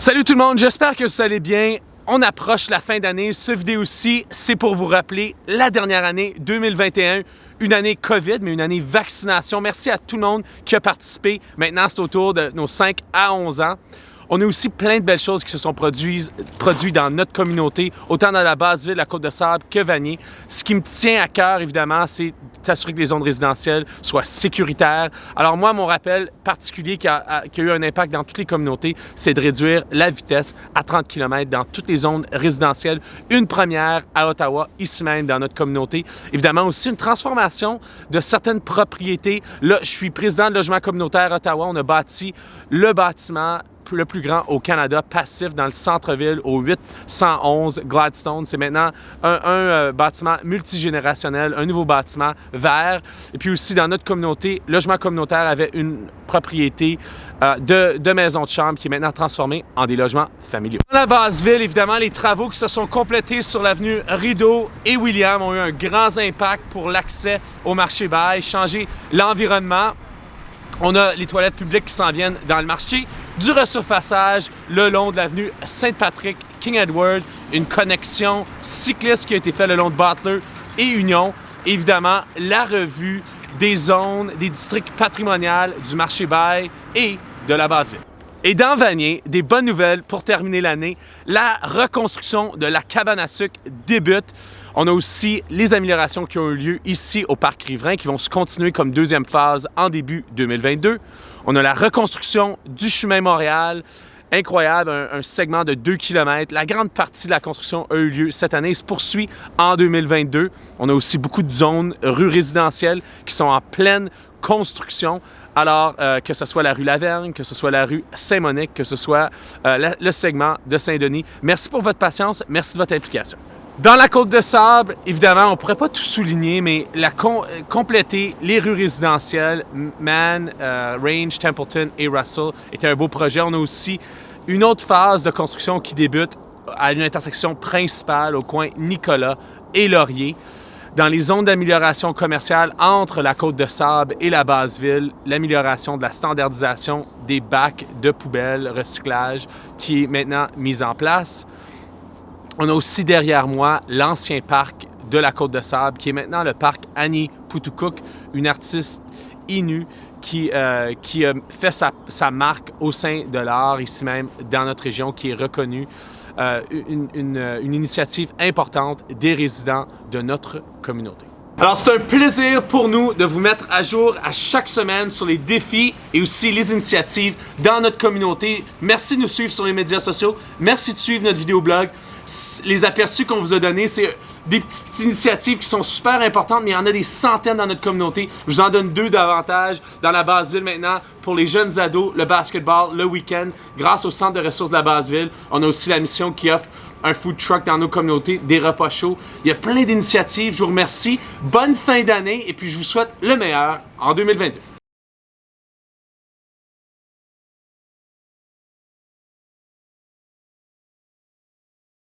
Salut tout le monde, j'espère que vous allez bien. On approche la fin d'année. Cette vidéo-ci, c'est pour vous rappeler la dernière année 2021, une année COVID, mais une année vaccination. Merci à tout le monde qui a participé. Maintenant, c'est autour de nos 5 à 11 ans. On a aussi plein de belles choses qui se sont produites dans notre communauté, autant dans la Basse-Ville, la Côte-de-Sable que Vanier. Ce qui me tient à cœur, évidemment, c'est s'assurer que les zones résidentielles soient sécuritaires. Alors moi, mon rappel particulier qui a eu un impact dans toutes les communautés, c'est de réduire la vitesse à 30 km dans toutes les zones résidentielles. Une première à Ottawa, ici même dans notre communauté. Évidemment aussi une transformation de certaines propriétés. Là, je suis président de logement communautaire à Ottawa. On a bâti le bâtiment le plus grand au Canada, passif dans le centre-ville, au 811 Gladstone. C'est maintenant un bâtiment multigénérationnel, un nouveau bâtiment vert. Et puis aussi, dans notre communauté, Logement communautaire avait une propriété de maisons de chambre qui est maintenant transformée en des logements familiaux. Dans la Basse-Ville, évidemment, les travaux qui se sont complétés sur l'avenue Rideau et William ont eu un grand impact pour l'accès au marché bail, changer l'environnement. On a les toilettes publiques qui s'en viennent dans le marché, du resurfaçage le long de l'avenue Saint-Patrick, King Edward, une connexion cycliste qui a été faite le long de Butler et Union. Évidemment, la revue des zones, des districts patrimoniaux du marché bail et de la Basse-Ville. Et dans Vanier, des bonnes nouvelles pour terminer l'année. La reconstruction de la cabane à sucre débute. On a aussi les améliorations qui ont eu lieu ici au Parc Riverain qui vont se continuer comme deuxième phase en début 2022. On a la reconstruction du chemin Montréal. Incroyable, un segment de 2 km. La grande partie de la construction a eu lieu cette année et se poursuit en 2022. On a aussi beaucoup de zones, rues résidentielles qui sont en pleine construction. Alors, que ce soit la rue Lavergne, que ce soit la rue Saint-Monique, que ce soit le segment de Saint-Denis. Merci pour votre patience, merci de votre implication. Dans la Côte-de-Sable, évidemment, on ne pourrait pas tout souligner, mais compléter les rues résidentielles, Man, Range, Templeton et Russell était un beau projet. On a aussi une autre phase de construction qui débute à une intersection principale au coin Nicolas et Laurier. Dans les zones d'amélioration commerciale entre la Côte-de-Sable et la Basse-Ville, l'amélioration de la standardisation des bacs de poubelles, recyclage, qui est maintenant mise en place. On a aussi derrière moi l'ancien parc de la Côte-de-Sable, qui est maintenant le parc Annie Poutucook, une artiste innu qui a fait sa marque au sein de l'art, ici même dans notre région, qui est reconnue. Une initiative importante des résidents de notre communauté. Alors, c'est un plaisir pour nous de vous mettre à jour à chaque semaine sur les défis et aussi les initiatives dans notre communauté. Merci de nous suivre sur les médias sociaux. Merci de suivre notre vidéoblog. Les aperçus qu'on vous a donnés, c'est des petites initiatives qui sont super importantes, mais il y en a des centaines dans notre communauté. Je vous en donne 2 davantage. Dans la Basse-Ville maintenant, pour les jeunes ados, le basketball, le week-end, grâce au Centre de ressources de la Basse-Ville. On a aussi la mission qui offre un food truck dans nos communautés, des repas chauds. Il y a plein d'initiatives. Je vous remercie. Bonne fin d'année et puis je vous souhaite le meilleur en 2022.